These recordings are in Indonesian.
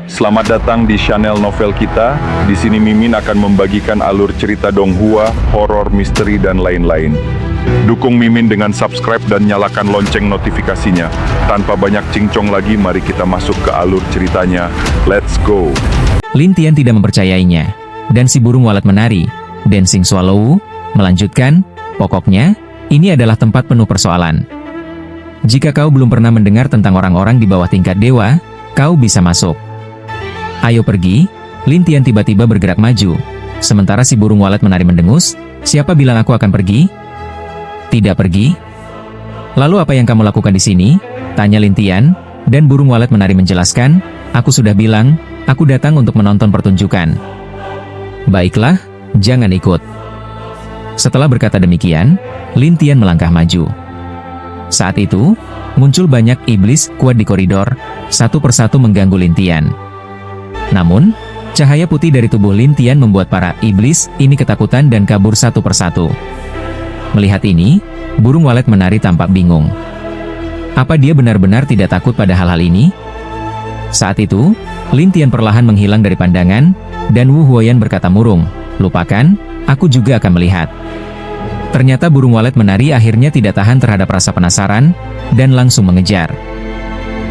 Selamat datang di channel novel kita. Di sini Mimin akan membagikan alur cerita donghua, horor, misteri, dan lain-lain. Dukung Mimin dengan subscribe dan nyalakan lonceng notifikasinya. Tanpa banyak cincong lagi, mari kita masuk ke alur ceritanya. Let's go! Lin Tian tidak mempercayainya, dan si burung walet menari, Dancing Swallow, melanjutkan, pokoknya, ini adalah tempat penuh persoalan. Jika kau belum pernah mendengar tentang orang-orang di bawah tingkat dewa, kau bisa masuk. Ayo pergi. Lin Tian tiba-tiba bergerak maju. Sementara si burung walet menari mendengus, siapa bilang aku akan pergi? Tidak pergi? Lalu apa yang kamu lakukan di sini? Tanya Lin Tian, dan burung walet menari menjelaskan, aku sudah bilang, aku datang untuk menonton pertunjukan. Baiklah, jangan ikut. Setelah berkata demikian, Lin Tian melangkah maju. Saat itu, muncul banyak iblis kuat di koridor, satu persatu mengganggu Lin Tian. Namun, cahaya putih dari tubuh Lin Tian membuat para iblis ini ketakutan dan kabur satu persatu. Melihat ini, burung walet menari tampak bingung. Apa dia benar-benar tidak takut pada hal-hal ini? Saat itu, Lin Tian perlahan menghilang dari pandangan, dan Wu Huoyan berkata murung, lupakan, aku juga akan melihat. Ternyata burung walet menari akhirnya tidak tahan terhadap rasa penasaran, dan langsung mengejar.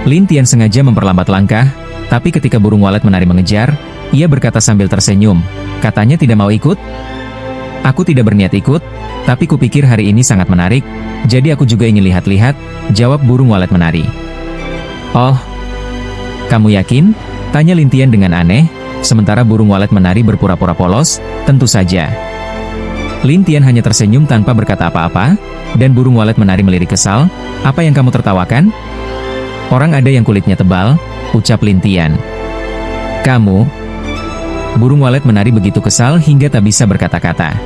Lin Tian sengaja memperlambat langkah, tapi ketika burung walet menari mengejar, ia berkata sambil tersenyum, katanya tidak mau ikut? Aku tidak berniat ikut, tapi kupikir hari ini sangat menarik, jadi aku juga ingin lihat-lihat, jawab burung walet menari. Oh, kamu yakin? Tanya Lin Tian dengan aneh, sementara burung walet menari berpura-pura polos, tentu saja. Lin Tian hanya tersenyum tanpa berkata apa-apa, dan burung walet menari melirik kesal, apa yang kamu tertawakan? Orang ada yang kulitnya tebal, ucap Lin Tian. Kamu? Burung walet menari begitu kesal hingga tak bisa berkata-kata.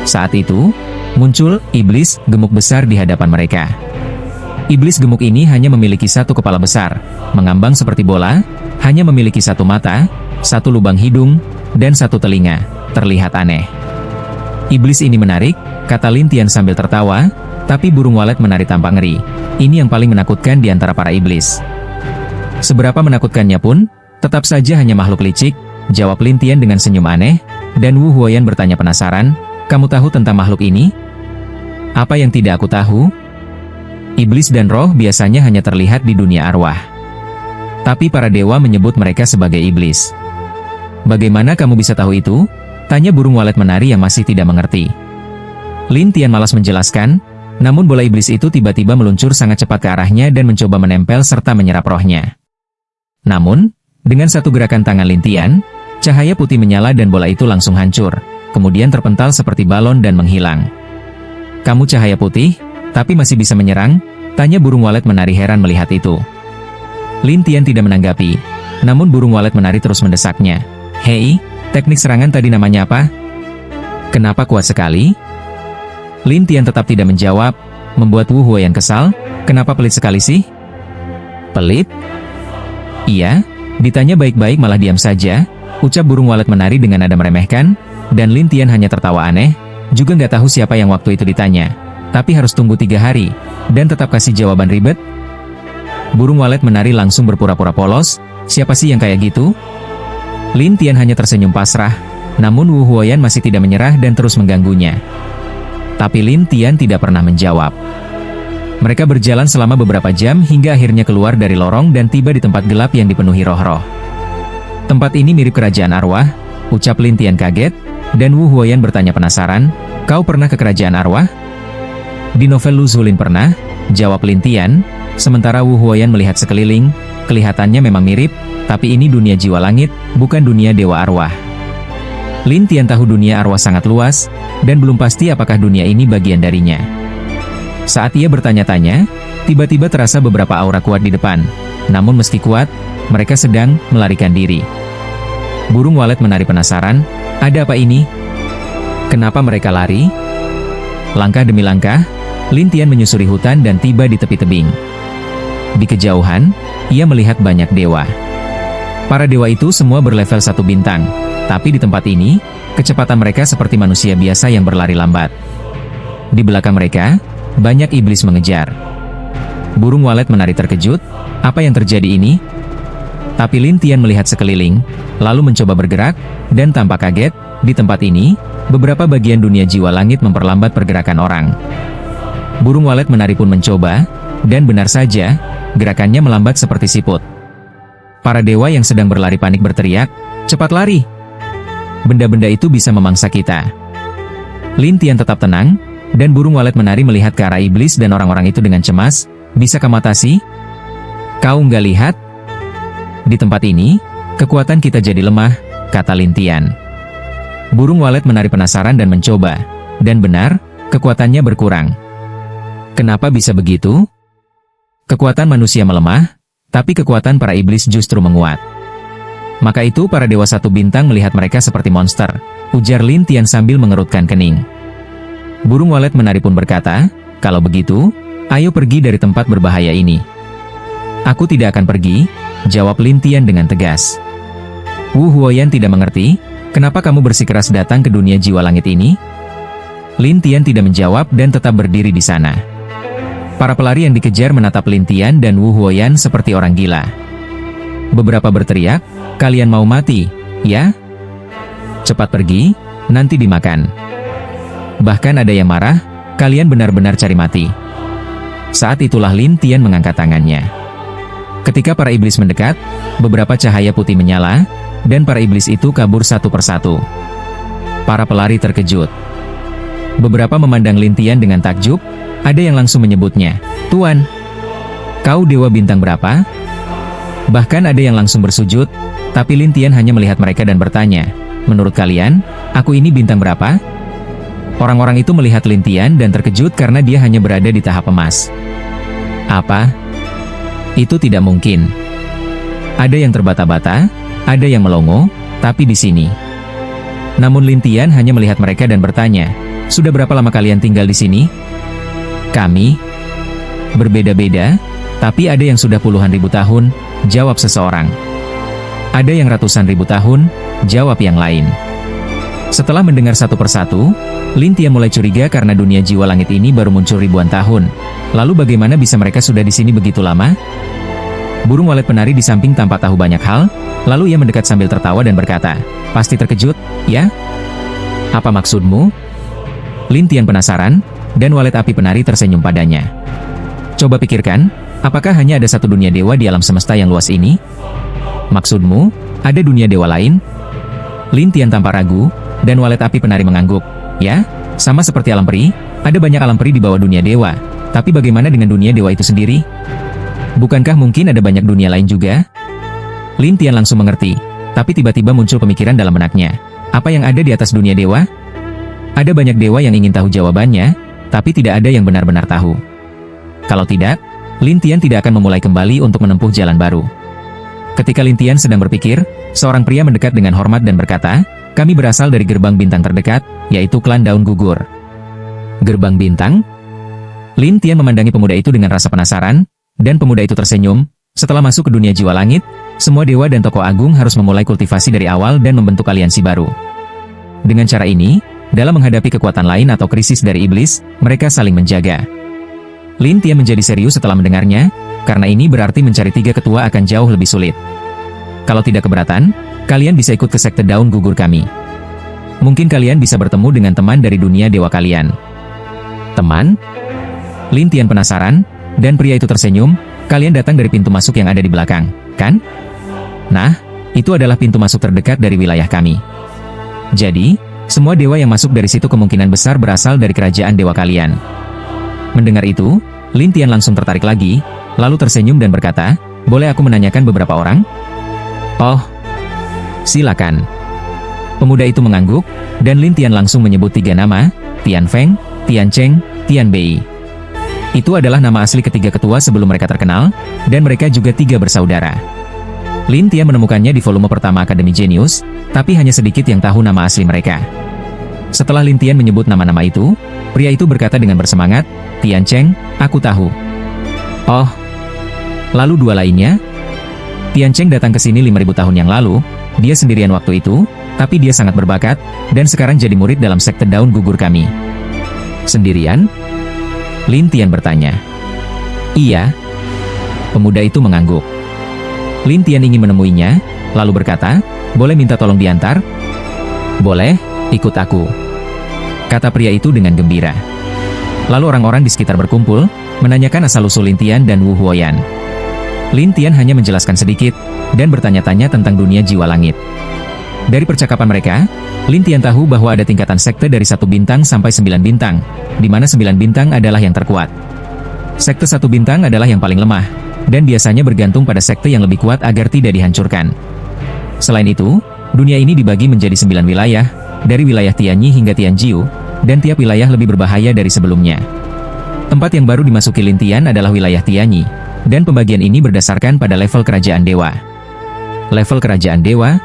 Saat itu, muncul iblis gemuk besar di hadapan mereka. Iblis gemuk ini hanya memiliki satu kepala besar, mengambang seperti bola, hanya memiliki satu mata, satu lubang hidung, dan satu telinga, terlihat aneh. Iblis ini menarik, kata Lin Tian sambil tertawa, tapi burung walet menari tampak ngeri. Ini yang paling menakutkan di antara para iblis. Seberapa menakutkannya pun, tetap saja hanya makhluk licik, jawab Lin Tian dengan senyum aneh, dan Wu Huoyan bertanya penasaran, kamu tahu tentang makhluk ini? Apa yang tidak aku tahu? Iblis dan roh biasanya hanya terlihat di dunia arwah. Tapi para dewa menyebut mereka sebagai iblis. Bagaimana kamu bisa tahu itu? Tanya burung walet menari yang masih tidak mengerti. Lin Tian malas menjelaskan, namun bola iblis itu tiba-tiba meluncur sangat cepat ke arahnya dan mencoba menempel serta menyerap rohnya. Namun, dengan satu gerakan tangan Lin Tian, cahaya putih menyala dan bola itu langsung hancur, kemudian terpental seperti balon dan menghilang. Kamu cahaya putih, tapi masih bisa menyerang? Tanya burung walet menari heran melihat itu. Lin Tian tidak menanggapi, namun burung walet menari terus mendesaknya. Hei, teknik serangan tadi namanya apa? Kenapa kuat sekali? Lin Tian tetap tidak menjawab, membuat Wu Huoyan kesal, kenapa pelit sekali sih? Pelit? Iya, ditanya baik-baik malah diam saja, ucap burung walet menari dengan nada meremehkan, dan Lin Tian hanya tertawa aneh, juga nggak tahu siapa yang waktu itu ditanya. Tapi harus tunggu 3 hari, dan tetap kasih jawaban ribet. Burung walet menari langsung berpura-pura polos, siapa sih yang kayak gitu? Lin Tian hanya tersenyum pasrah, namun Wu Huoyan masih tidak menyerah dan terus mengganggunya. Tapi Lin Tian tidak pernah menjawab. Mereka berjalan selama beberapa jam hingga akhirnya keluar dari lorong dan tiba di tempat gelap yang dipenuhi roh-roh. Tempat ini mirip kerajaan arwah, ucap Lin Tian kaget, dan Wu Huoyan bertanya penasaran, kau pernah ke kerajaan arwah? Di novel Lu Zulin pernah, jawab Lin Tian, sementara Wu Huoyan melihat sekeliling, kelihatannya memang mirip, tapi ini dunia jiwa langit, bukan dunia dewa arwah. Lin Tian tahu dunia arwah sangat luas, dan belum pasti apakah dunia ini bagian darinya. Saat ia bertanya-tanya, tiba-tiba terasa beberapa aura kuat di depan. Namun meski kuat, mereka sedang melarikan diri. Burung walet menari penasaran, ada apa ini? Kenapa mereka lari? Langkah demi langkah, Lin Tian menyusuri hutan dan tiba di tepi tebing. Di kejauhan, ia melihat banyak dewa. Para dewa itu semua berlevel 1 bintang, tapi di tempat ini, kecepatan mereka seperti manusia biasa yang berlari lambat. Di belakang mereka, banyak iblis mengejar. Burung walet menari terkejut, apa yang terjadi ini? Tapi Lin Tian melihat sekeliling, lalu mencoba bergerak, dan tanpa kaget, di tempat ini, beberapa bagian dunia jiwa langit memperlambat pergerakan orang. Burung walet menari pun mencoba, dan benar saja, gerakannya melambat seperti siput. Para dewa yang sedang berlari panik berteriak, "Cepat lari! Benda-benda itu bisa memangsa kita." Lin Tian tetap tenang, dan burung walet menari melihat ke arah iblis dan orang-orang itu dengan cemas. "Bisa kamu atasi? Kau nggak lihat? Di tempat ini, kekuatan kita jadi lemah," kata Lin Tian. Burung walet menari penasaran dan mencoba, dan benar, kekuatannya berkurang. Kenapa bisa begitu? Kekuatan manusia melemah, tapi kekuatan para iblis justru menguat. Maka itu para dewa satu bintang melihat mereka seperti monster, ujar Lin Tian sambil mengerutkan kening. Burung walet menari pun berkata, "Kalau begitu, ayo pergi dari tempat berbahaya ini." "Aku tidak akan pergi," jawab Lin Tian dengan tegas. Wu Huoyan tidak mengerti, "Kenapa kamu bersikeras datang ke dunia jiwa langit ini?" Lin Tian tidak menjawab dan tetap berdiri di sana. Para pelari yang dikejar menatap Lin Tian dan Wu Huoyan seperti orang gila. Beberapa berteriak, "Kalian mau mati, ya? Cepat pergi, nanti dimakan." Bahkan ada yang marah, "Kalian benar-benar cari mati." Saat itulah Lin Tian mengangkat tangannya. Ketika para iblis mendekat, beberapa cahaya putih menyala, dan para iblis itu kabur satu persatu. Para pelari terkejut. Beberapa memandang Lin Tian dengan takjub, ada yang langsung menyebutnya, "Tuan, kau dewa bintang berapa?" Bahkan ada yang langsung bersujud, tapi Lin Tian hanya melihat mereka dan bertanya, "Menurut kalian, aku ini bintang berapa?" Orang-orang itu melihat Lin Tian dan terkejut karena dia hanya berada di tahap emas. "Apa? Itu tidak mungkin." Ada yang terbata-bata, ada yang melongo, tapi di sini. Namun Lin Tian hanya melihat mereka dan bertanya, "Sudah berapa lama kalian tinggal di sini?" "Kami berbeda-beda, tapi ada yang sudah puluhan ribu tahun," jawab seseorang. "Ada yang ratusan ribu tahun," jawab yang lain. Setelah mendengar satu persatu, Lin Tian mulai curiga karena dunia jiwa langit ini baru muncul ribuan tahun. Lalu bagaimana bisa mereka sudah di sini begitu lama? Burung walet penari di samping tampak tahu banyak hal, lalu ia mendekat sambil tertawa dan berkata, "Pasti terkejut, ya? Apa maksudmu?" Lin Tian penasaran, dan walet api penari tersenyum padanya. "Coba pikirkan, apakah hanya ada satu dunia dewa di alam semesta yang luas ini? Maksudmu, ada dunia dewa lain?" Lin Tian tanpa ragu, dan walet api penari mengangguk. "Ya, sama seperti alam peri, ada banyak alam peri di bawah dunia dewa. Tapi bagaimana dengan dunia dewa itu sendiri? Bukankah mungkin ada banyak dunia lain juga?" Lin Tian langsung mengerti, tapi tiba-tiba muncul pemikiran dalam benaknya. Apa yang ada di atas dunia dewa? Ada banyak dewa yang ingin tahu jawabannya, tapi tidak ada yang benar-benar tahu. Kalau tidak, Lin Tian tidak akan memulai kembali untuk menempuh jalan baru. Ketika Lin Tian sedang berpikir, seorang pria mendekat dengan hormat dan berkata, "Kami berasal dari gerbang bintang terdekat, yaitu klan daun gugur." "Gerbang bintang?" Lin Tian memandangi pemuda itu dengan rasa penasaran, dan pemuda itu tersenyum. Setelah masuk ke dunia jiwa langit, semua dewa dan tokoh agung harus memulai kultivasi dari awal dan membentuk aliansi baru. Dengan cara ini, dalam menghadapi kekuatan lain atau krisis dari iblis, mereka saling menjaga. Lin Tian menjadi serius setelah mendengarnya, karena ini berarti mencari 3 ketua akan jauh lebih sulit. "Kalau tidak keberatan, kalian bisa ikut ke sekte daun gugur kami. Mungkin kalian bisa bertemu dengan teman dari dunia dewa kalian." "Teman?" Lin Tian penasaran, dan pria itu tersenyum. "Kalian datang dari pintu masuk yang ada di belakang, kan? Nah, itu adalah pintu masuk terdekat dari wilayah kami. Jadi, semua dewa yang masuk dari situ kemungkinan besar berasal dari kerajaan dewa kalian." Mendengar itu, Lin Tian langsung tertarik lagi, lalu tersenyum dan berkata, "Boleh aku menanyakan beberapa orang?" "Oh, silakan." Pemuda itu mengangguk, dan Lin Tian langsung menyebut 3 nama, Tian Feng, Tian Cheng, Tian Bei. Itu adalah nama asli ketiga ketua sebelum mereka terkenal, dan mereka juga 3 bersaudara. Lin Tian menemukannya di volume pertama Akademi Genius, tapi hanya sedikit yang tahu nama asli mereka. Setelah Lin Tian menyebut nama-nama itu, pria itu berkata dengan bersemangat, "Tian Cheng, aku tahu." "Oh, lalu 2 lainnya?" "Tian Cheng datang ke sini 5.000 tahun yang lalu, dia sendirian waktu itu, tapi dia sangat berbakat, dan sekarang jadi murid dalam sekte daun gugur kami." "Sendirian?" Lin Tian bertanya. "Iya." Pemuda itu mengangguk. Lin Tian ingin menemuinya, lalu berkata, "Boleh minta tolong diantar?" "Boleh, ikut aku," kata pria itu dengan gembira. Lalu orang-orang di sekitar berkumpul, menanyakan asal-usul Lin Tian dan Wu Huoyan. Lin Tian hanya menjelaskan sedikit, dan bertanya-tanya tentang dunia jiwa langit. Dari percakapan mereka, Lin Tian tahu bahwa ada tingkatan sekte dari 1 bintang sampai 9 bintang, di mana 9 bintang adalah yang terkuat. Sekte 1 bintang adalah yang paling lemah, dan biasanya bergantung pada sekte yang lebih kuat agar tidak dihancurkan. Selain itu, dunia ini dibagi menjadi 9 wilayah, dari wilayah Tianyi hingga Tianjiu, dan tiap wilayah lebih berbahaya dari sebelumnya. Tempat yang baru dimasuki Lin Tian adalah wilayah Tianyi, dan pembagian ini berdasarkan pada level kerajaan dewa. Level kerajaan dewa?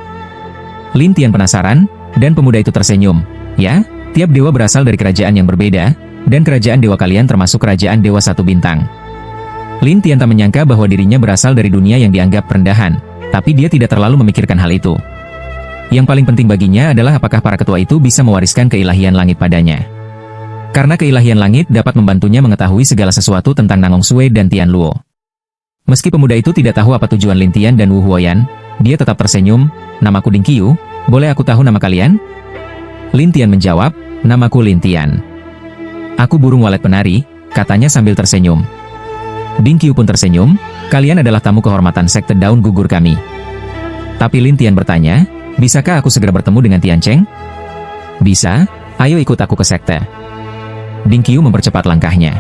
Lin Tian penasaran, dan pemuda itu tersenyum. "Ya, tiap dewa berasal dari kerajaan yang berbeda, dan kerajaan dewa kalian termasuk kerajaan dewa 1 bintang." Lin Tian tak menyangka bahwa dirinya berasal dari dunia yang dianggap rendahan, tapi dia tidak terlalu memikirkan hal itu. Yang paling penting baginya adalah apakah para ketua itu bisa mewariskan keilahian langit padanya. Karena keilahian langit dapat membantunya mengetahui segala sesuatu tentang Nangong Sui dan Tian Luo. Meski pemuda itu tidak tahu apa tujuan Lin Tian dan Wu Huoyan, dia tetap tersenyum. "Namaku Ding Qiu, boleh aku tahu nama kalian?" Lin Tian menjawab, "Namaku Lin Tian." "Aku burung walet penari," katanya sambil tersenyum. Ding Qiu pun tersenyum, "Kalian adalah tamu kehormatan sekte daun gugur kami." Tapi Lin Tian bertanya, "Bisakah aku segera bertemu dengan Tian Cheng?" "Bisa, ayo ikut aku ke sekte." Ding Qiu mempercepat langkahnya.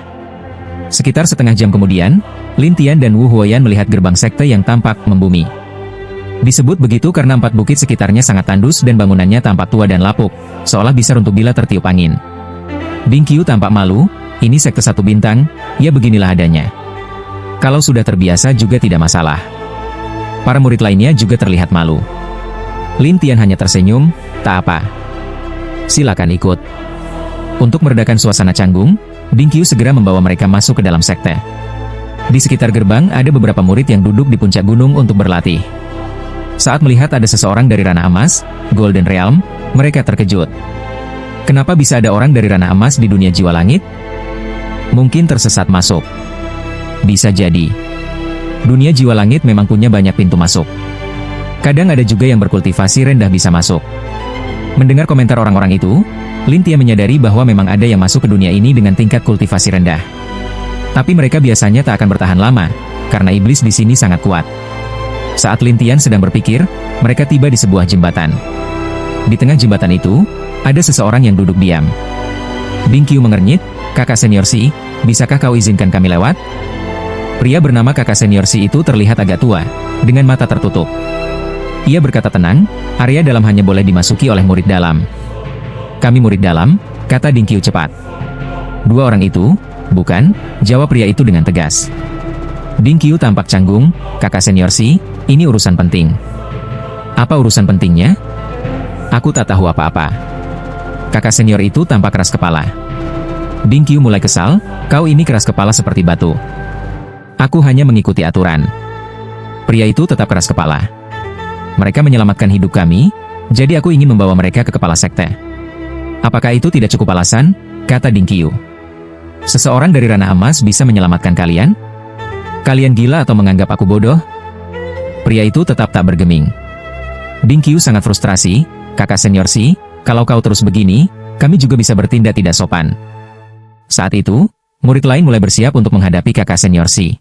Sekitar setengah jam kemudian, Lin Tian dan Wu Huoyan melihat gerbang sekte yang tampak membumi. Disebut begitu karena 4 bukit sekitarnya sangat tandus dan bangunannya tampak tua dan lapuk, seolah bisa runtuh bila tertiup angin. Ding Qiu tampak malu, ini sekte 1 bintang, ya beginilah adanya. Kalau sudah terbiasa juga tidak masalah. Para murid lainnya juga terlihat malu. Lin Tian hanya tersenyum, "Tak apa. Silakan ikut." Untuk meredakan suasana canggung, Ding Qiu segera membawa mereka masuk ke dalam sekte. Di sekitar gerbang ada beberapa murid yang duduk di puncak gunung untuk berlatih. Saat melihat ada seseorang dari ranah emas, Golden Realm, mereka terkejut. Kenapa bisa ada orang dari ranah emas di dunia jiwa langit? Mungkin tersesat masuk. Bisa jadi. Dunia jiwa langit memang punya banyak pintu masuk. Kadang ada juga yang berkultivasi rendah bisa masuk. Mendengar komentar orang-orang itu, Lin Tian menyadari bahwa memang ada yang masuk ke dunia ini dengan tingkat kultivasi rendah. Tapi mereka biasanya tak akan bertahan lama, karena iblis di sini sangat kuat. Saat Lin Tian sedang berpikir, mereka tiba di sebuah jembatan. Di tengah jembatan itu, ada seseorang yang duduk diam. Ding Qiu mengernyit, "Kakak senior Si, bisakah kau izinkan kami lewat?" Pria bernama kakak senior Si itu terlihat agak tua, dengan mata tertutup. Ia berkata tenang, "Area dalam hanya boleh dimasuki oleh murid dalam." "Kami murid dalam," kata Ding Qiu cepat. "Dua orang itu, bukan?" jawab pria itu dengan tegas. Ding Qiu tampak canggung, "Kakak senior Si, ini urusan penting." "Apa urusan pentingnya?" "Aku tak tahu apa-apa." Kakak senior itu tampak keras kepala. Ding Qiu mulai kesal, "Kau ini keras kepala seperti batu. Aku hanya mengikuti aturan." Pria itu tetap keras kepala. "Mereka menyelamatkan hidup kami, jadi aku ingin membawa mereka ke kepala sekte." "Apakah itu tidak cukup alasan?" kata Ding Qiu. "Seseorang dari ranah emas bisa menyelamatkan kalian? Kalian gila atau menganggap aku bodoh?" Pria itu tetap tak bergeming. Ding Qiu sangat frustrasi, "Kakak senior Si, kalau kau terus begini, kami juga bisa bertindak tidak sopan." Saat itu, murid lain mulai bersiap untuk menghadapi kakak senior Si.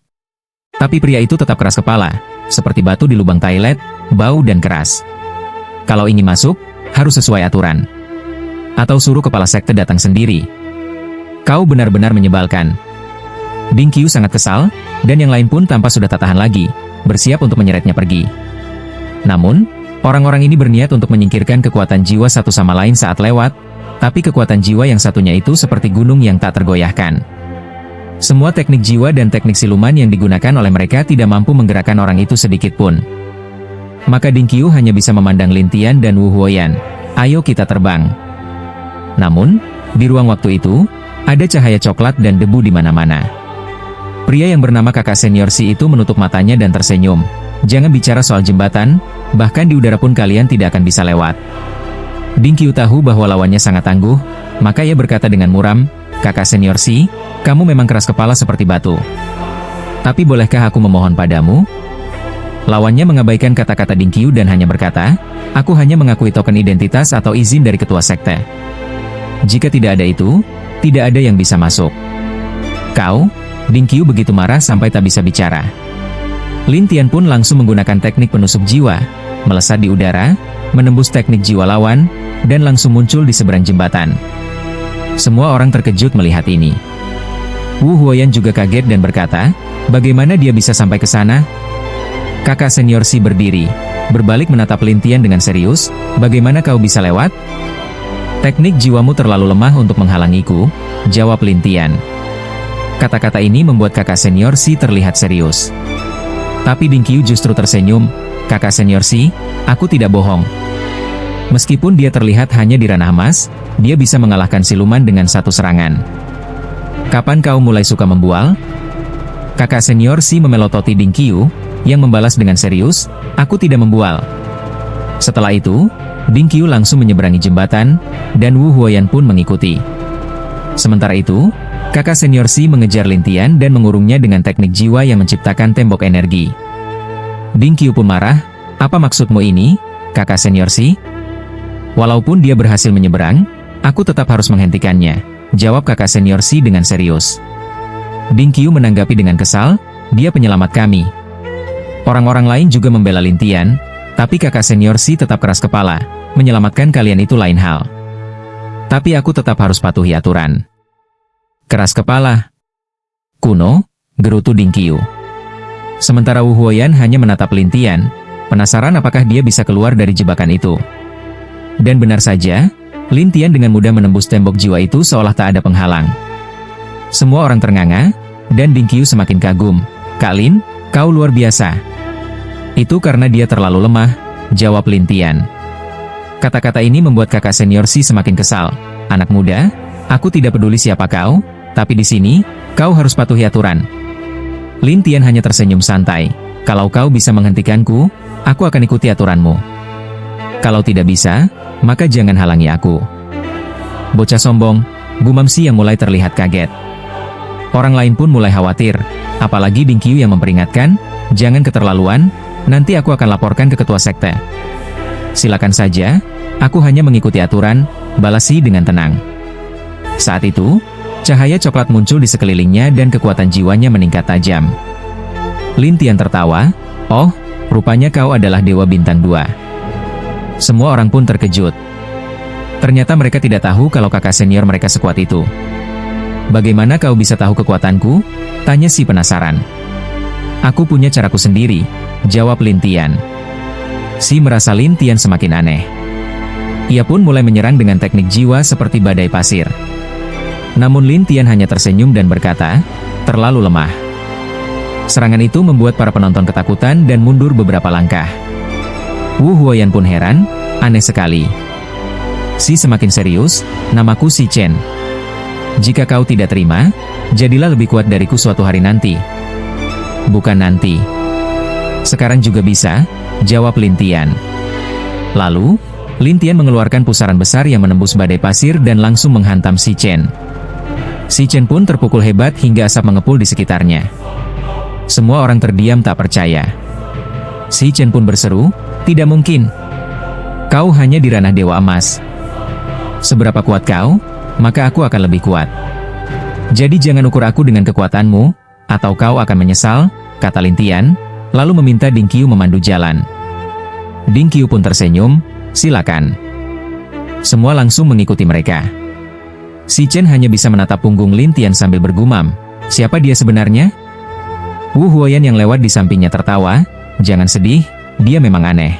Tapi pria itu tetap keras kepala, seperti batu di lubang toilet, bau dan keras. "Kalau ingin masuk, harus sesuai aturan. Atau suruh kepala sekte datang sendiri. Kau benar-benar menyebalkan." Ding Qiu sangat kesal, dan yang lain pun tampak sudah tak tahan lagi, bersiap untuk menyeretnya pergi. Namun, orang-orang ini berniat untuk menyingkirkan kekuatan jiwa satu sama lain saat lewat, tapi kekuatan jiwa yang satunya itu seperti gunung yang tak tergoyahkan. Semua teknik jiwa dan teknik siluman yang digunakan oleh mereka tidak mampu menggerakkan orang itu sedikit pun. Maka Ding Qiu hanya bisa memandang Lin Tian dan Wu Huoyan. "Ayo kita terbang." Namun, di ruang waktu itu, ada cahaya coklat dan debu di mana-mana. Pria yang bernama kakak senior Si itu menutup matanya dan tersenyum. "Jangan bicara soal jembatan, bahkan di udara pun kalian tidak akan bisa lewat." Ding Qiu tahu bahwa lawannya sangat tangguh, maka ia berkata dengan muram, "Kakak senior Si, kamu memang keras kepala seperti batu. Tapi bolehkah aku memohon padamu? Lawannya mengabaikan kata-kata Ding Qiu dan hanya berkata, "Aku hanya mengakui token identitas atau izin dari ketua sekte. Jika tidak ada itu, tidak ada yang bisa masuk." "Kau?" Ding Qiu begitu marah sampai tak bisa bicara. Lin Tian pun langsung menggunakan teknik penusuk jiwa, melesat di udara, menembus teknik jiwa lawan, dan langsung muncul di seberang jembatan. Semua orang terkejut melihat ini. Wu Huoyan juga kaget dan berkata, "Bagaimana dia bisa sampai ke sana?" Kakak senior Si berdiri, berbalik menatap Lin Tian dengan serius, "Bagaimana kau bisa lewat?" "Teknik jiwamu terlalu lemah untuk menghalangiku," jawab Lin Tian. Kata-kata ini membuat kakak senior Si terlihat serius. Tapi Ding Qiu justru tersenyum, "Kakak senior Si, aku tidak bohong. Meskipun dia terlihat hanya di ranah emas, dia bisa mengalahkan siluman dengan satu serangan." "Kapan kau mulai suka membual?" Kakak senior Si memelototi Ding Qiu, yang membalas dengan serius, "Aku tidak membual." Setelah itu, Ding Qiu langsung menyeberangi jembatan, dan Wu Huoyan pun mengikuti. Sementara itu, kakak senior Si mengejar Lin Tian dan mengurungnya dengan teknik jiwa yang menciptakan tembok energi. Ding Qiu pun marah, "Apa maksudmu ini, kakak senior Si?" "Walaupun dia berhasil menyeberang, aku tetap harus menghentikannya," jawab kakak senior Si dengan serius. Ding Qiu menanggapi dengan kesal, "Dia penyelamat kami." Orang-orang lain juga membela Lin Tian, tapi kakak senior Si tetap keras kepala, "Menyelamatkan kalian itu lain hal. Tapi aku tetap harus patuhi aturan." "Keras kepala?" "Kuno," gerutu Ding Qiu. Sementara Wu Huoyan hanya menatap Lin Tian, penasaran apakah dia bisa keluar dari jebakan itu. Dan benar saja, Lin Tian dengan mudah menembus tembok jiwa itu seolah tak ada penghalang. Semua orang ternganga, dan Ding Qiu semakin kagum. "Kak Lin, kau luar biasa." "Itu karena dia terlalu lemah," jawab Lin Tian. Kata-kata ini membuat kakak senior Si semakin kesal. "Anak muda, aku tidak peduli siapa kau, tapi di sini, kau harus patuhi aturan." Lin Tian hanya tersenyum santai. "Kalau kau bisa menghentikanku, aku akan ikuti aturanmu. Kalau tidak bisa, maka jangan halangi aku." "Bocah sombong," gumam Si yang mulai terlihat kaget. Orang lain pun mulai khawatir, apalagi Ding Qiu yang memperingatkan, "Jangan keterlaluan, nanti aku akan laporkan ke ketua sekte." "Silakan saja, aku hanya mengikuti aturan," balas Si dengan tenang. Saat itu, cahaya coklat muncul di sekelilingnya dan kekuatan jiwanya meningkat tajam. Lin Tian tertawa, "Oh, rupanya kau adalah Dewa Bintang 2. Semua orang pun terkejut. Ternyata mereka tidak tahu kalau kakak senior mereka sekuat itu. "Bagaimana kau bisa tahu kekuatanku?" tanya Si penasaran. "Aku punya caraku sendiri," jawab Lin Tian. Si merasa Lin Tian semakin aneh. Ia pun mulai menyerang dengan teknik jiwa seperti badai pasir. Namun Lin Tian hanya tersenyum dan berkata, "Terlalu lemah." Serangan itu membuat para penonton ketakutan dan mundur beberapa langkah. Wu Huoyan pun heran, "Aneh sekali." Si semakin serius, "Namaku Si Chen. Jika kau tidak terima, jadilah lebih kuat dariku suatu hari nanti." "Bukan nanti. Sekarang juga bisa," jawab Lin Tian. Lalu, Lin Tian mengeluarkan pusaran besar yang menembus badai pasir dan langsung menghantam Si Chen. Si Chen pun terpukul hebat hingga asap mengepul di sekitarnya. Semua orang terdiam tak percaya. Si Chen pun berseru, "Tidak mungkin. Kau hanya di ranah Dewa Emas. Seberapa kuat kau, maka aku akan lebih kuat. Jadi jangan ukur aku dengan kekuatanmu, atau kau akan menyesal," kata Lin Tian, lalu meminta Ding Qiu memandu jalan. Ding Qiu pun tersenyum, "Silakan." Semua langsung mengikuti mereka. Si Chen hanya bisa menatap punggung Lin Tian sambil bergumam, "Siapa dia sebenarnya?" Wu Huoyan yang lewat di sampingnya tertawa, "Jangan sedih, dia memang aneh."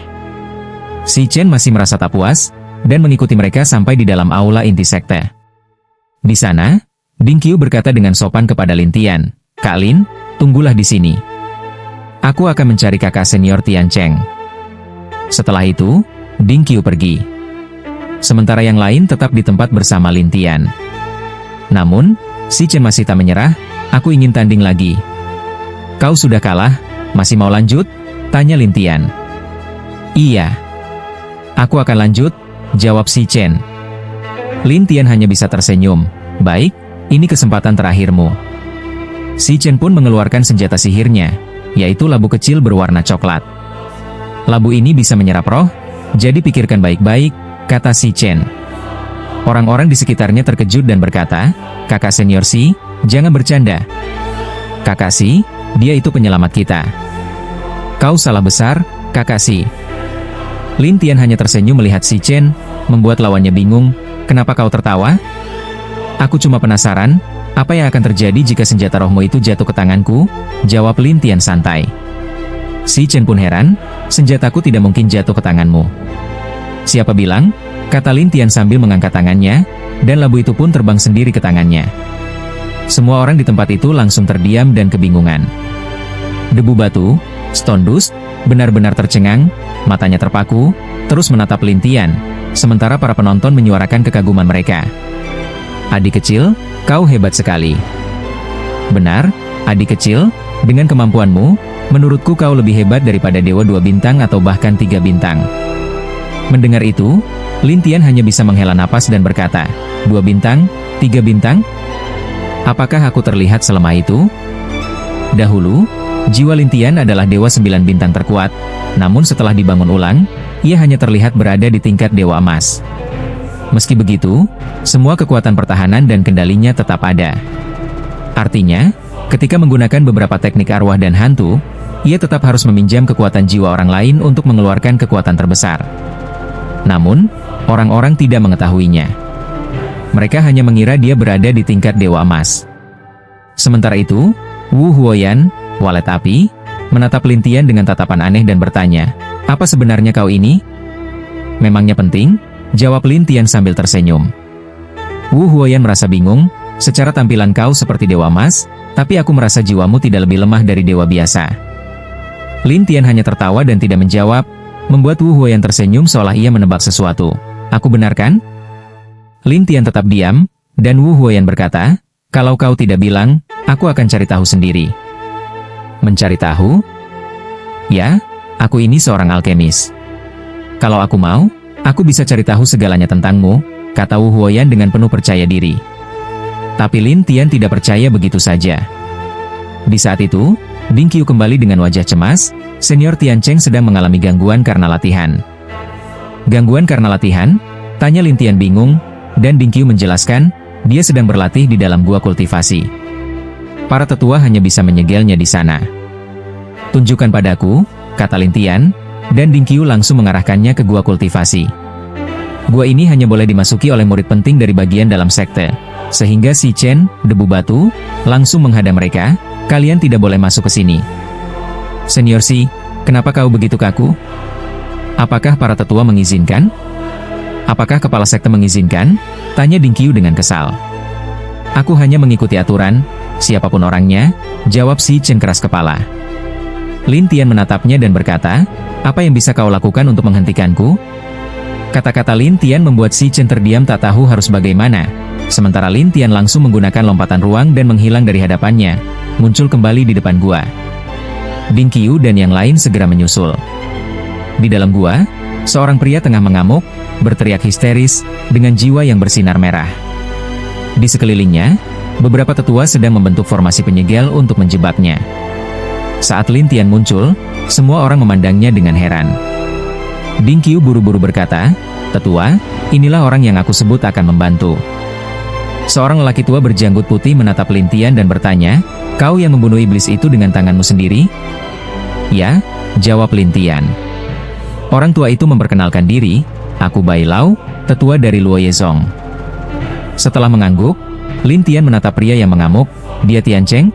Si Chen masih merasa tak puas, dan mengikuti mereka sampai di dalam aula inti sekte. Di sana, Ding Qiu berkata dengan sopan kepada Lin Tian, "Kak Lin, tunggulah di sini. Aku akan mencari kakak senior Tian Cheng." Setelah itu, Ding Qiu pergi. Sementara yang lain tetap di tempat bersama Lin Tian. Namun, Si Chen masih tak menyerah, "Aku ingin tanding lagi." "Kau sudah kalah, masih mau lanjut?" tanya Lin Tian. "Iya. Aku akan lanjut," jawab Si Chen. Lin Tian hanya bisa tersenyum. "Baik, ini kesempatan terakhirmu." Si Chen pun mengeluarkan senjata sihirnya, yaitu labu kecil berwarna coklat. Labu ini bisa menyerap roh, jadi pikirkan baik-baik, kata Si Chen. Orang-orang di sekitarnya terkejut dan berkata, kakak senior Si, jangan bercanda. Kakak Si, dia itu penyelamat kita. Kau salah besar, kakak Si. Lin Tian hanya tersenyum melihat Si Chen, membuat lawannya bingung, kenapa kau tertawa? Aku cuma penasaran, apa yang akan terjadi jika senjata rohmu itu jatuh ke tanganku? Jawab Lin Tian santai. Si Chen pun heran, senjataku tidak mungkin jatuh ke tanganmu. Siapa bilang? Kata Lin Tian sambil mengangkat tangannya, dan labu itu pun terbang sendiri ke tangannya. Semua orang di tempat itu langsung terdiam dan kebingungan. Debu batu, Stone Dust, benar-benar tercengang, matanya terpaku, terus menatap Lin Tian, sementara para penonton menyuarakan kekaguman mereka. Adik kecil, kau hebat sekali. Benar, adik kecil, dengan kemampuanmu, menurutku kau lebih hebat daripada Dewa 2 bintang atau bahkan 3 bintang. Mendengar itu, Lin Tian hanya bisa menghela napas dan berkata, 2 bintang, 3 bintang? Apakah aku terlihat selemah itu? Dahulu, jiwa Lin Tian adalah Dewa 9 bintang terkuat, namun setelah dibangun ulang, ia hanya terlihat berada di tingkat Dewa Emas. Meski begitu, semua kekuatan pertahanan dan kendalinya tetap ada. Artinya, ketika menggunakan beberapa teknik arwah dan hantu, ia tetap harus meminjam kekuatan jiwa orang lain untuk mengeluarkan kekuatan terbesar. Namun, orang-orang tidak mengetahuinya. Mereka hanya mengira dia berada di tingkat Dewa Emas. Sementara itu, Wu Huoyan, walet api, menatap Lin Tian dengan tatapan aneh dan bertanya, apa sebenarnya kau ini? Memangnya penting? Jawab Lin Tian sambil tersenyum. Wu Huoyan merasa bingung, secara tampilan kau seperti Dewa Emas, tapi aku merasa jiwamu tidak lebih lemah dari dewa biasa. Lin Tian hanya tertawa dan tidak menjawab, membuat Wu Huoyan tersenyum seolah ia menebak sesuatu. Aku benar kan? Lin Tian tetap diam, dan Wu Huoyan berkata, kalau kau tidak bilang, aku akan cari tahu sendiri. Mencari tahu? Ya, aku ini seorang alkemis. Kalau aku mau, aku bisa cari tahu segalanya tentangmu, kata Wu Huoyan dengan penuh percaya diri. Tapi Lin Tian tidak percaya begitu saja. Di saat itu, Ding Qiu kembali dengan wajah cemas, senior Tian Cheng sedang mengalami gangguan karena latihan. Gangguan karena latihan? Tanya Lin Tian bingung, dan Ding Qiu menjelaskan, dia sedang berlatih di dalam gua kultivasi. Para tetua hanya bisa menyegelnya di sana. Tunjukkan padaku, kata Lin Tian, dan Ding Qiu langsung mengarahkannya ke gua kultivasi. Gua ini hanya boleh dimasuki oleh murid penting dari bagian dalam sekte, sehingga Si Chen, debu batu, langsung menghadang mereka, kalian tidak boleh masuk ke sini. Senior Si, kenapa kau begitu kaku? Apakah para tetua mengizinkan? Apakah kepala sekte mengizinkan? Tanya Ding Qiu dengan kesal. Aku hanya mengikuti aturan, siapapun orangnya, jawab Si Chen keras kepala. Lin Tian menatapnya dan berkata, apa yang bisa kau lakukan untuk menghentikanku? Kata-kata Lin Tian membuat Si Chen terdiam tak tahu harus bagaimana. Sementara Lin Tian langsung menggunakan lompatan ruang dan menghilang dari hadapannya, muncul kembali di depan gua. Ding Qiu dan yang lain segera menyusul. Di dalam gua, seorang pria tengah mengamuk, berteriak histeris, dengan jiwa yang bersinar merah. Di sekelilingnya, beberapa tetua sedang membentuk formasi penyegel untuk menjebaknya. Saat Lin Tian muncul, semua orang memandangnya dengan heran. Ding Qiu buru-buru berkata, tetua, inilah orang yang aku sebut akan membantu. Seorang lelaki tua berjanggut putih menatap Lin Tian dan bertanya, kau yang membunuh iblis itu dengan tanganmu sendiri? Ya, jawab Lin Tian. Orang tua itu memperkenalkan diri, aku Bai Lao, tetua dari Luo Yezong. Setelah mengangguk, Lin Tian menatap pria yang mengamuk, dia Tian Cheng?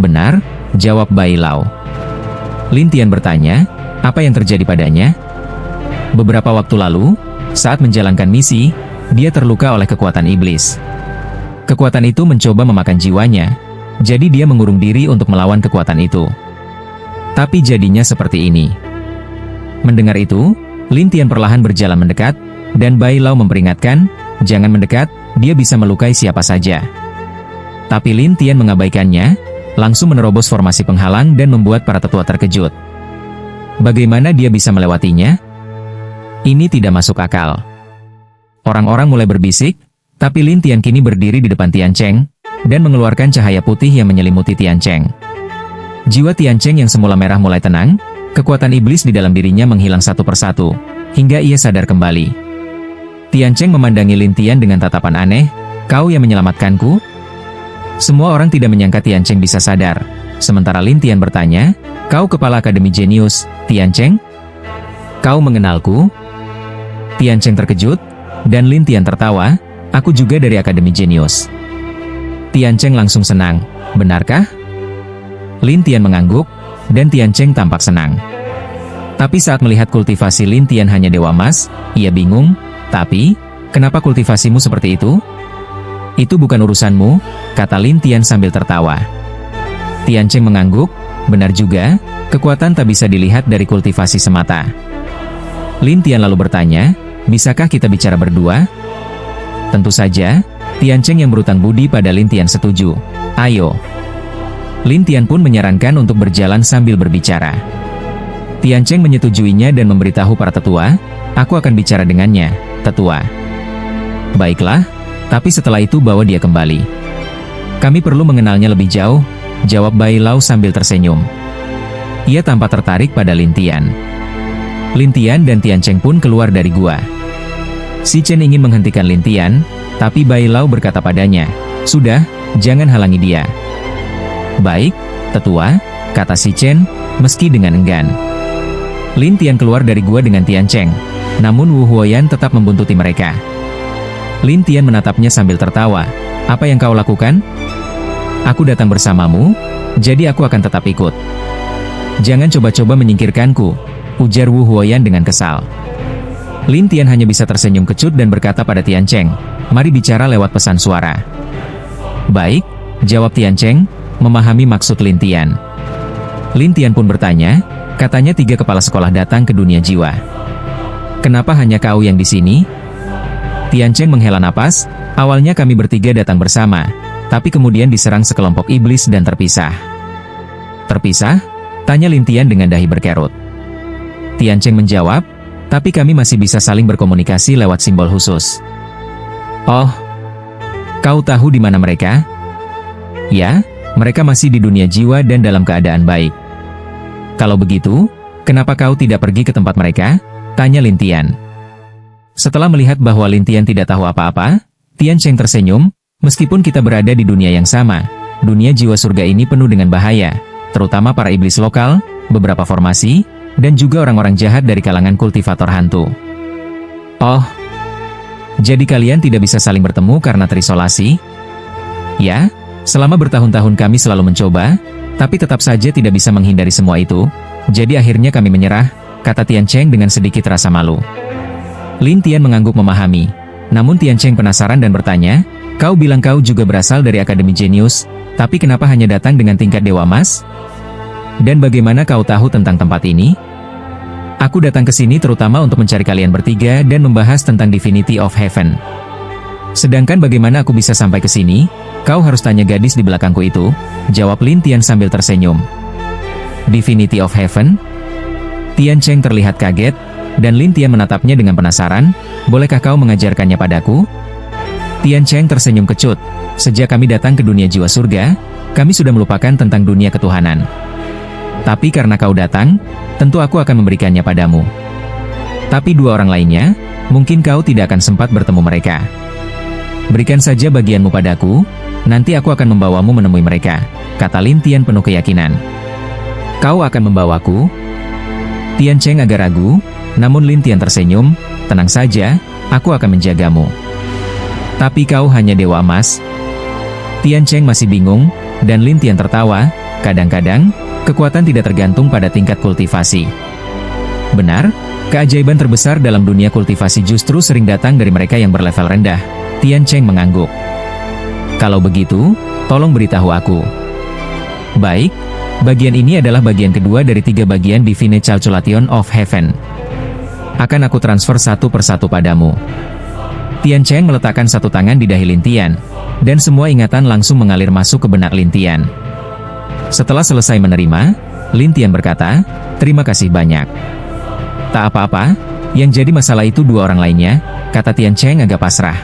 Benar, jawab Bai Lao. Lin Tian bertanya, apa yang terjadi padanya? Beberapa waktu lalu, saat menjalankan misi, dia terluka oleh kekuatan iblis. Kekuatan itu mencoba memakan jiwanya, jadi dia mengurung diri untuk melawan kekuatan itu. Tapi jadinya seperti ini. Mendengar itu, Lin Tian perlahan berjalan mendekat, dan Bai Lao memperingatkan, jangan mendekat, dia bisa melukai siapa saja. Tapi Lin Tian mengabaikannya, langsung menerobos formasi penghalang dan membuat para tetua terkejut. Bagaimana dia bisa melewatinya? Ini tidak masuk akal. Orang-orang mulai berbisik, tapi Lin Tian kini berdiri di depan Tian Cheng, dan mengeluarkan cahaya putih yang menyelimuti Tian Cheng. Jiwa Tian Cheng yang semula merah mulai tenang, kekuatan iblis di dalam dirinya menghilang satu persatu, hingga ia sadar kembali. Tian Cheng memandangi Lin Tian dengan tatapan aneh, "Kau yang menyelamatkanku?" Semua orang tidak menyangka Tian Cheng bisa sadar. Sementara Lin Tian bertanya, "Kau kepala Akademi Jenius, Tian Cheng? Kau mengenalku?" Tian Cheng terkejut, dan Lin Tian tertawa, "Aku juga dari Akademi Jenius." Tian Cheng langsung senang, "Benarkah?" Lin Tian mengangguk, dan Tian Cheng tampak senang. Tapi saat melihat kultivasi Lin Tian hanya Dewa Emas, ia bingung, "Tapi, kenapa kultivasimu seperti itu?" "Itu bukan urusanmu," kata Lin Tian sambil tertawa. Tian Cheng mengangguk, "Benar juga, kekuatan tak bisa dilihat dari kultivasi semata." Lin Tian lalu bertanya, "Bisakah kita bicara berdua?" Tentu saja, Tian Cheng yang berutang budi pada Lin Tian setuju. "Ayo." Lin Tian pun menyarankan untuk berjalan sambil berbicara. Tian Cheng menyetujuinya dan memberitahu para tetua, "Aku akan bicara dengannya, tetua." "Baiklah, tapi setelah itu bawa dia kembali." "Kami perlu mengenalnya lebih jauh," jawab Bai Lau sambil tersenyum. Ia tampak tertarik pada Lin Tian. Lin Tian dan Tian Cheng pun keluar dari gua. Si Chen ingin menghentikan Lin Tian, tapi Bai Lau berkata padanya, "Sudah, jangan halangi dia." "Baik, tetua," kata si Chen, meski dengan enggan. Lin Tian keluar dari gua dengan Tian Cheng, namun Wu Huoyan tetap membuntuti mereka. Lin Tian menatapnya sambil tertawa, "Apa yang kau lakukan?" "Aku datang bersamamu, jadi aku akan tetap ikut." "Jangan coba-coba menyingkirkanku," ujar Wu Huoyan dengan kesal. Lin Tian hanya bisa tersenyum kecut dan berkata pada Tian Cheng, "Mari bicara lewat pesan suara." "Baik," jawab Tian Cheng, memahami maksud Lin Tian. Lin Tian pun bertanya, "Katanya 3 kepala sekolah datang ke dunia jiwa. Kenapa hanya kau yang di sini?" Tian Cheng menghela napas, "Awalnya kami bertiga datang bersama, tapi kemudian diserang sekelompok iblis dan terpisah." "Terpisah?" tanya Lin Tian dengan dahi berkerut. Tian Cheng menjawab, "Tapi kami masih bisa saling berkomunikasi lewat simbol khusus." "Oh, kau tahu di mana mereka?" "Ya, mereka masih di dunia jiwa dan dalam keadaan baik." "Kalau begitu, kenapa kau tidak pergi ke tempat mereka?" tanya Lin Tian. Setelah melihat bahwa Lin Tian tidak tahu apa-apa, Tian Cheng tersenyum, "Meskipun kita berada di dunia yang sama, dunia jiwa surga ini penuh dengan bahaya, terutama para iblis lokal, beberapa formasi, dan juga orang-orang jahat dari kalangan kultivator hantu." "Oh, jadi kalian tidak bisa saling bertemu karena terisolasi?" "Ya, selama bertahun-tahun kami selalu mencoba, tapi tetap saja tidak bisa menghindari semua itu, jadi akhirnya kami menyerah," kata Tian Cheng dengan sedikit rasa malu. Lin Tian mengangguk memahami, namun Tian Cheng penasaran dan bertanya, "Kau bilang kau juga berasal dari Akademi Jenius, tapi kenapa hanya datang dengan tingkat Dewa Emas? Dan bagaimana kau tahu tentang tempat ini?" "Aku datang ke sini terutama untuk mencari kalian bertiga dan membahas tentang Divinity of Heaven." "Sedangkan bagaimana aku bisa sampai ke sini? Kau harus tanya gadis di belakangku itu," jawab Lin Tian sambil tersenyum. "Divinity of Heaven?" Tian Cheng terlihat kaget, dan Lin Tian menatapnya dengan penasaran, "Bolehkah kau mengajarkannya padaku?" Tian Cheng tersenyum kecut, "Sejak kami datang ke dunia jiwa surga, kami sudah melupakan tentang dunia ketuhanan. Tapi karena kau datang, tentu aku akan memberikannya padamu. Tapi 2 orang lainnya, mungkin kau tidak akan sempat bertemu mereka. Berikan saja bagianmu padaku, nanti aku akan membawamu menemui mereka," kata Lin Tian penuh keyakinan. "Kau akan membawaku?" Tian Cheng agak ragu, namun Lin Tian tersenyum, "Tenang saja, aku akan menjagamu." "Tapi kau hanya Dewa Emas?" Tian Cheng masih bingung, dan Lin Tian tertawa, "Kadang-kadang, kekuatan tidak tergantung pada tingkat kultivasi." "Benar, keajaiban terbesar dalam dunia kultivasi justru sering datang dari mereka yang berlevel rendah." Tian Cheng mengangguk. "Kalau begitu, tolong beritahu aku." "Baik, bagian ini adalah bagian kedua dari 3 bagian Divine Calculation of Heaven. Akan aku transfer satu persatu padamu." Tian Cheng meletakkan satu tangan di dahi Lin Tian, dan semua ingatan langsung mengalir masuk ke benak Lin Tian. Setelah selesai menerima, Lin Tian berkata, "Terima kasih banyak." "Tak apa-apa, yang jadi masalah itu 2 orang lainnya," kata Tian Cheng agak pasrah.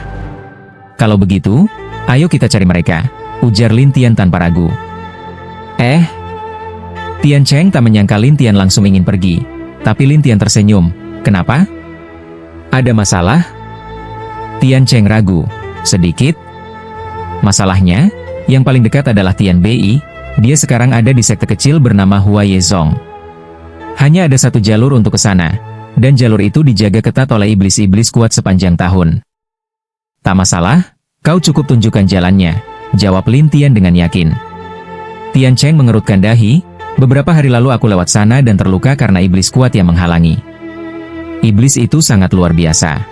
"Kalau begitu, ayo kita cari mereka," ujar Lin Tian tanpa ragu. Tian Cheng tak menyangka Lin Tian langsung ingin pergi. Tapi Lin Tian tersenyum. Kenapa? Ada masalah? Tian Cheng ragu. Sedikit. Masalahnya, yang paling dekat adalah Tian Bei. Dia sekarang ada di sekte kecil bernama Hua Yezong. Hanya ada satu jalur untuk ke sana. Dan jalur itu dijaga ketat oleh iblis-iblis kuat sepanjang tahun. Tak masalah, kau cukup tunjukkan jalannya, jawab Lin Tian dengan yakin. Tian Cheng mengerutkan dahi. Beberapa hari lalu aku lewat sana dan terluka karena iblis kuat yang menghalangi. Iblis itu sangat luar biasa.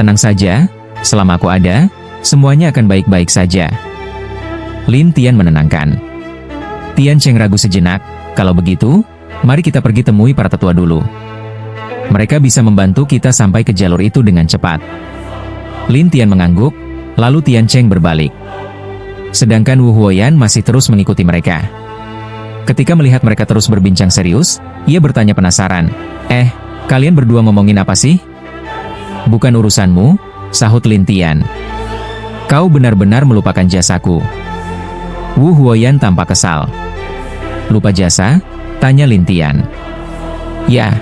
Tenang saja, selama aku ada, semuanya akan baik-baik saja. Lin Tian menenangkan. Tian Cheng ragu sejenak. Kalau begitu, mari kita pergi temui para tetua dulu. Mereka bisa membantu kita sampai ke jalur itu dengan cepat. Lin Tian mengangguk, lalu Tian Cheng berbalik. Sedangkan Wu Huoyan masih terus mengikuti mereka. Ketika melihat mereka terus berbincang serius, ia bertanya penasaran, kalian berdua ngomongin apa sih? Bukan urusanmu, sahut Lin Tian. Kau benar-benar melupakan jasaku. Wu Huoyan tampak kesal. Lupa jasa? Tanya Lin Tian. Ya.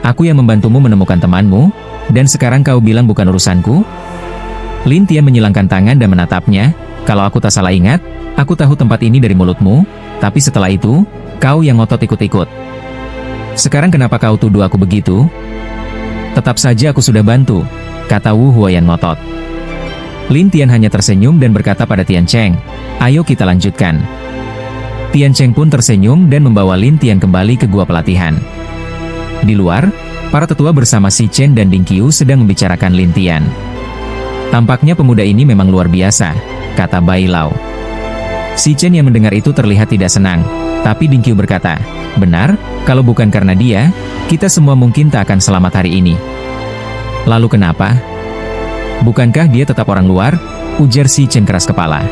Aku yang membantumu menemukan temanmu, dan sekarang kau bilang bukan urusanku? Lin Tian menyilangkan tangan dan menatapnya. Kalau aku tak salah ingat, aku tahu tempat ini dari mulutmu, tapi setelah itu, kau yang ngotot ikut-ikut. Sekarang kenapa kau tuduh aku begitu? Tetap saja aku sudah bantu, kata Wu Huoyan ngotot. Lin Tian hanya tersenyum dan berkata pada Tian Cheng, ayo kita lanjutkan. Tian Cheng pun tersenyum dan membawa Lin Tian kembali ke gua pelatihan. Di luar, para tetua bersama Si Chen dan Ding Qiu sedang membicarakan Lin Tian. Tampaknya pemuda ini memang luar biasa, kata Bai Lao. Si Chen yang mendengar itu terlihat tidak senang, tapi Ding Qiu berkata, benar, kalau bukan karena dia, kita semua mungkin tak akan selamat hari ini. Lalu kenapa? Bukankah dia tetap orang luar? Ujar Si Chen keras kepala.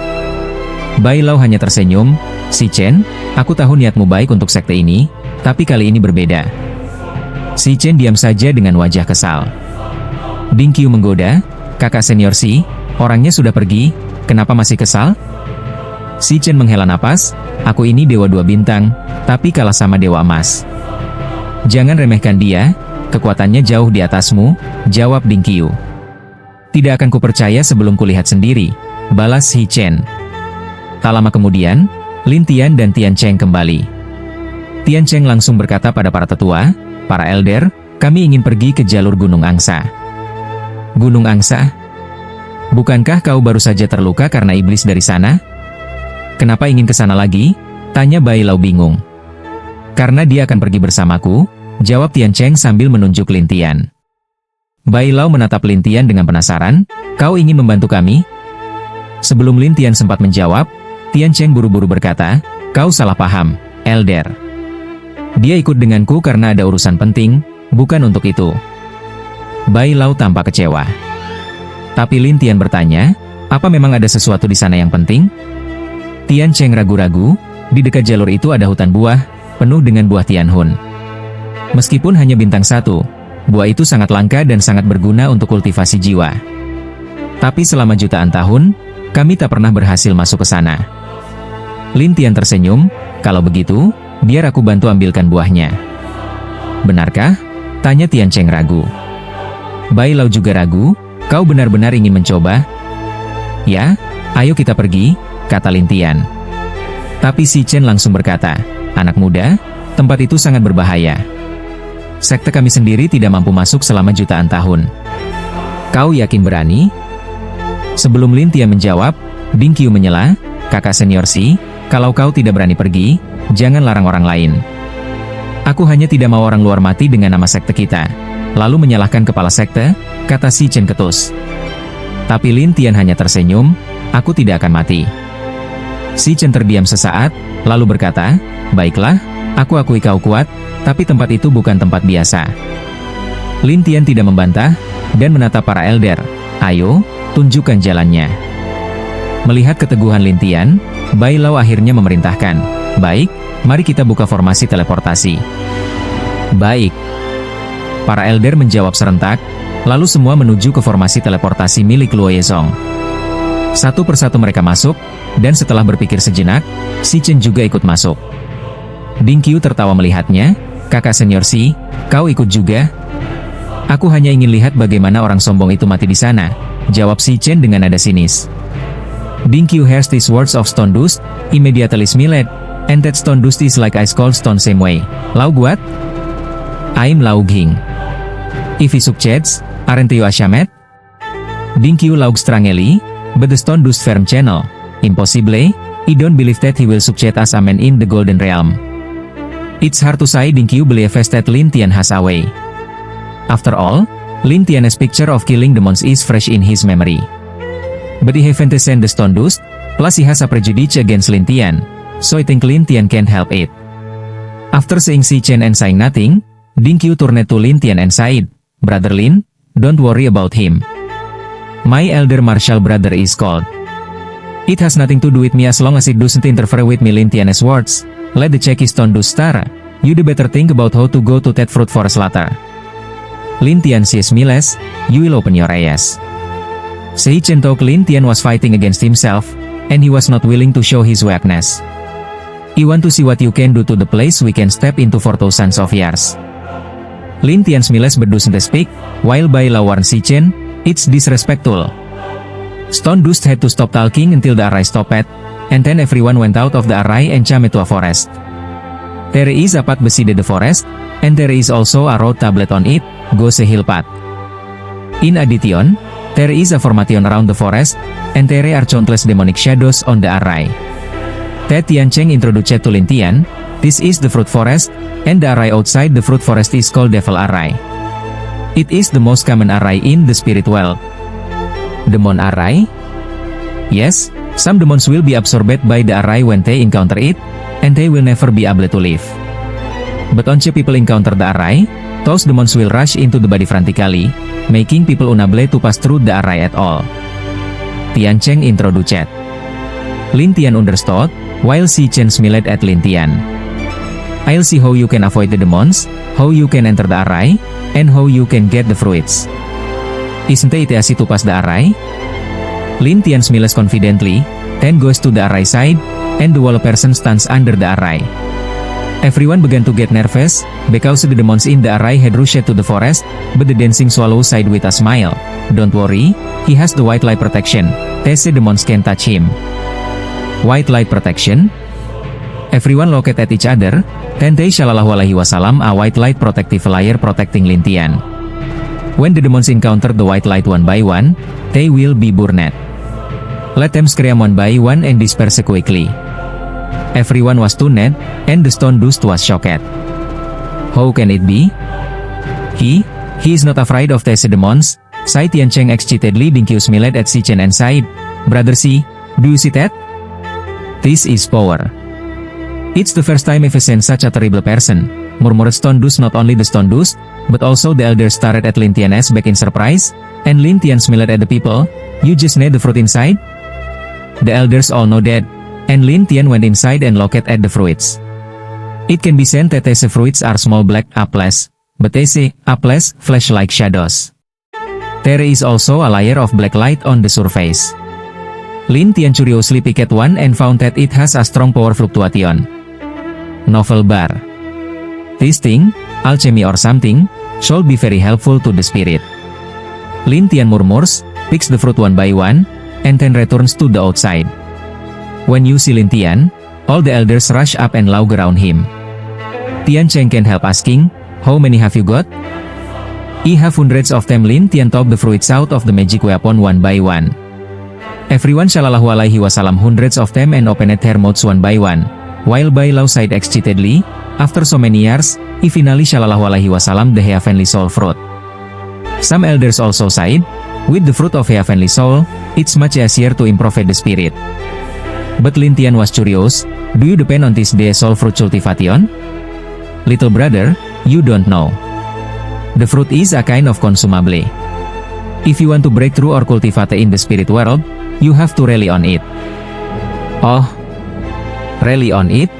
Bai Lao hanya tersenyum, Si Chen, aku tahu niatmu baik untuk sekte ini, tapi kali ini berbeda. Si Chen diam saja dengan wajah kesal. Ding Qiu menggoda, kakak senior Si, orangnya sudah pergi, kenapa masih kesal? Si Chen menghela napas, aku ini dewa 2 bintang, tapi kalah sama dewa emas. Jangan remehkan dia, kekuatannya jauh di atasmu, jawab Ding Qiu. Tidak akan kupercaya sebelum kulihat sendiri, balas Si Chen. Tak lama kemudian, Lin Tian dan Tian Cheng kembali. Tian Cheng langsung berkata pada para tetua, para elder, kami ingin pergi ke jalur Gunung Angsa. Gunung Angsa? Bukankah kau baru saja terluka karena iblis dari sana? Kenapa ingin ke sana lagi? Tanya Bai Lao bingung. Karena dia akan pergi bersamaku, jawab Tian Cheng sambil menunjuk Lin Tian. Bai Lao menatap Lin Tian dengan penasaran, kau ingin membantu kami? Sebelum Lin Tian sempat menjawab, Tian Cheng buru-buru berkata, kau salah paham, elder. Dia ikut denganku karena ada urusan penting, bukan untuk itu. Bai Lao tampak kecewa. Tapi Lin Tian bertanya, apa memang ada sesuatu di sana yang penting? Tian Cheng ragu-ragu, di dekat jalur itu ada hutan buah, penuh dengan buah Tianhun. Meskipun hanya bintang 1, buah itu sangat langka dan sangat berguna untuk kultivasi jiwa. Tapi selama jutaan tahun, kami tak pernah berhasil masuk ke sana. Lin Tian tersenyum, kalau begitu, biar aku bantu ambilkan buahnya. Benarkah? Tanya Tian Cheng ragu. Bai Lao juga ragu, kau benar-benar ingin mencoba? Ya, ayo kita pergi, kata Lin Tian. Tapi Si Chen langsung berkata, anak muda, tempat itu sangat berbahaya. Sekte kami sendiri tidak mampu masuk selama jutaan tahun. Kau yakin berani? Sebelum Lin Tian menjawab, Ding Qiu menyela, kakak senior Si, kalau kau tidak berani pergi, jangan larang orang lain. Aku hanya tidak mau orang luar mati dengan nama sekte kita. Lalu menyalahkan kepala sekte, kata Si Chen ketus. Tapi Lin Tian hanya tersenyum, aku tidak akan mati. Si Chen terdiam sesaat, lalu berkata, baiklah, aku akui kau kuat, tapi tempat itu bukan tempat biasa. Lin Tian tidak membantah, dan menatap para elder, ayo, tunjukkan jalannya. Melihat keteguhan Lin Tian, Bai Lao akhirnya memerintahkan, baik, mari kita buka formasi teleportasi. Baik. Para elder menjawab serentak, lalu semua menuju ke formasi teleportasi milik Luo Yezong. Satu persatu mereka masuk, dan setelah berpikir sejenak, Si Chen juga ikut masuk. Ding Qiu tertawa melihatnya. Kakak senior Si, kau ikut juga? Aku hanya ingin lihat bagaimana orang sombong itu mati di sana, jawab Si Chen dengan nada sinis. Ding Qiu hears these words of stone dust, immediately smiled, and that stone dust is like ice cold stone same way. Laug what? I'm Lauging. If he succeeds, aren't you ashamed? Ding Qiu laughed strangely, but the stone dust firm channel. Impossible, I don't believe that he will succeed as a man in the Golden Realm. It's hard to say Ding Qiu believes that Lin Tian has a way. After all, Lin Tian's picture of killing demons is fresh in his memory. But he haven't seen the stone dust, plus he has a prejudice against Lin Tian, so I think Lin Tian can't help it. After seeing Si Chen and saying nothing, Ding Qiu turned to Lin Tian and said, Brother Lin, don't worry about him. My elder martial brother is called. It has nothing to do with me as long as it doesn't interfere with me. Lin Tian's words. Let the check his stone dust star. You'd better think about how to go to that fruit forest later. Lin Tian says Miles, you will open your eyes. Si Chen thought Lin Tian was fighting against himself, and he was not willing to show his weakness. I want to see what you can do to the place we can step into for thousands of years. Lin Tian smiles but doesn't speak, while Bai Lao warned Si Chen, it's disrespectful. Stone Dust had to stop talking until the array stopped, and then everyone went out of the array and jumped to a forest. There is a path beside the forest, and there is also a road tablet on it, goes a hill path. In addition, there is a formation around the forest, and there are countless demonic shadows on the array. Ted Tiancheng introduced to Lin Tian, this is the fruit forest, and the array outside the fruit forest is called Devil Array. It is the most common array in the spirit world. Demon array? Yes, some demons will be absorbed by the array when they encounter it, and they will never be able to live. But once people encounter the array, those demons will rush into the body frantically, making people unable to pass through the array at all. Tiancheng introduced. Lin Tian understood, while Si Chen smiled at Lin Tian. I'll see how you can avoid the demons, how you can enter the array, and how you can get the fruits. Isn't it easy to pass the array? Lin Tian smiles confidently, then goes to the array side, and the wall person stands under the array. Everyone began to get nervous, because the demons in the array had rushed to the forest, but the dancing swallow sighed with a smile. Don't worry, he has the white light protection, they say demons can't touch him. White light protection? Everyone looked at each other, then they Shallallahu Alaihi Wasallam a white light protective layer protecting Lin Tian. When the demons encounter the white light one by one, they will be burned. Let them scream one by one and disperse quickly. Everyone was stunned, and the stone dust was shocked. How can it be? He is not afraid of these demons, sighed Tiancheng excitedly. Ding Qiu smiled at Si Chen and sighed, Brother Si, do you see that? This is power. It's the first time I've seen such a terrible person, murmured Stone Dust. Not only the Stone Dust, but also the elders stared at Lin Tian's back in surprise, and Lin Tian smiled at the people, you just need the fruit inside? The elders all nodded, and Lin Tian went inside and looked at the fruits. It can be seen that these fruits are small black apples, but these apples flash like shadows. There is also a layer of black light on the surface. Lin Tian curiously picked one and found that it has a strong power fluctuation. Novel bar. This thing, alchemy or something, should be very helpful to the spirit. Lin Tian murmurs, picks the fruit one by one, and then returns to the outside. When you see Lin Tian, all the elders rush up and laugh around him. Tiancheng can't help asking, how many have you got? I have hundreds of them. Lin Tian took the fruits out of the magic weapon one by one. Everyone Shallallahu Alaihi Wasallam hundreds of them and opened their mouths one by one, while Bai Lao sighed excitedly, after so many years, I finally Shallallahu Alaihi Wasallam the heavenly soul fruit. Some elders also sighed, with the fruit of heavenly soul, it's much easier to improve the spirit. But Lin Tian was curious, do you depend on this day soul fruit cultivation? Little brother, you don't know. The fruit is a kind of consumable. If you want to break through or cultivate in the spirit world, you have to rely on it. Oh, rely on it?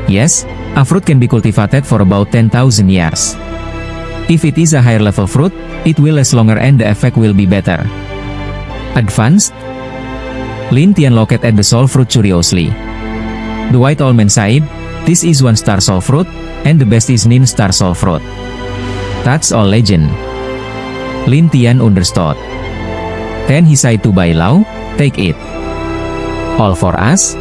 Yes, a fruit can be cultivated for about 10,000 years. If it is a higher level fruit, it will last longer and the effect will be better. Advanced? Lin Tian looked at the soul fruit curiously. The white old man sighed, This is 1-star soul fruit, and the best is Nin star soul fruit. That's all legend. Lin Tian understood. Then he said to Bai Lao, take it. All for us?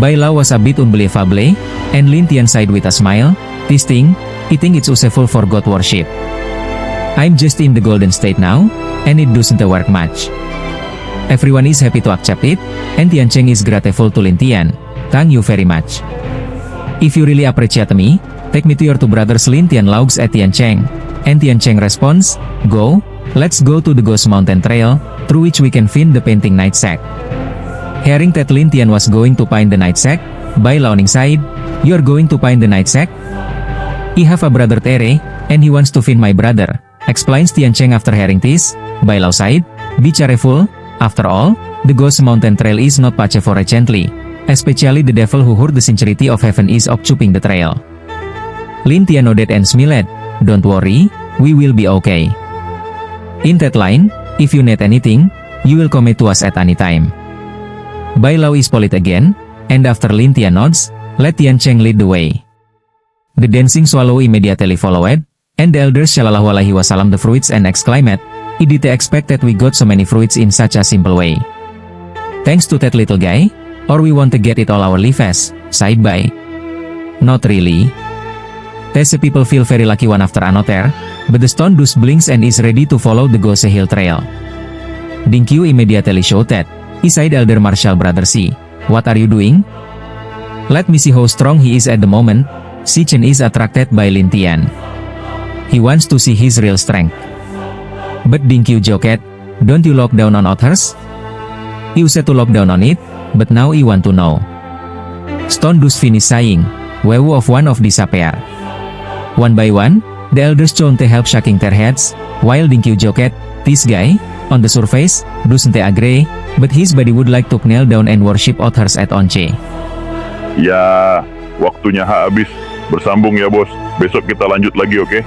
Bai Lao was a bit unbelievable, and Lin Tian sighed with a smile, this thing, I think it's useful for God worship. I'm just in the golden state now, and it doesn't work much. Everyone is happy to accept it, and Tian Cheng is grateful to Lin Tian. Thank you very much. If you really appreciate me, take me to your two brothers Lin Tian looks at Tian Cheng. And Tian Cheng responds, go, let's go to the Ghost Mountain Trail, through which we can find the painting night sack. Hearing that Lin Tian was going to find the night sack, Bai Lao sighed, you're going to find the night sack? I have a brother Tere, and he wants to find my brother, explains Tian Cheng after hearing this. Bai Lao sighed, be cheerful, after all, the Ghost Mountain Trail is not pace for a gently. Especially the devil who heard the sincerity of heaven is occupying the trail. Lin Tian nodded and smiled. Don't worry, we will be okay. In that line, if you need anything, you will come to us at any time. Bai Lao is polite again, and after Lin Tian nods, let Tian Cheng lead the way. The dancing swallow immediately followed, and the elders Shallallahu Alaihi Wasallam the fruits and exclaimed, I didn't expect that we got so many fruits in such a simple way. Thanks to that little guy, or we want to get it all our lives, sighed Bai. Not really. The people feel very lucky one after another, but the stone does blinks and is ready to follow the Gose Hill Trail. Dinkyu immediately shouted, sighed Elder Marshall Brother Si, what are you doing? Let me see how strong he is at the moment. Si Chen is attracted by Lin Tian. He wants to see his real strength. But Dinkyu joked, don't you lock down on others? You said to lock down on it, but now I want to know. Stone does finish saying, Wewu of one of disappear. One by one, the elders chose to help shaking their heads, while Dinkyu joked, this guy, on the surface, doesn't agree, but his body would like to kneel down and worship others at Onche. Ya, waktunya habis. Bersambung ya bos. Besok kita lanjut lagi, oke?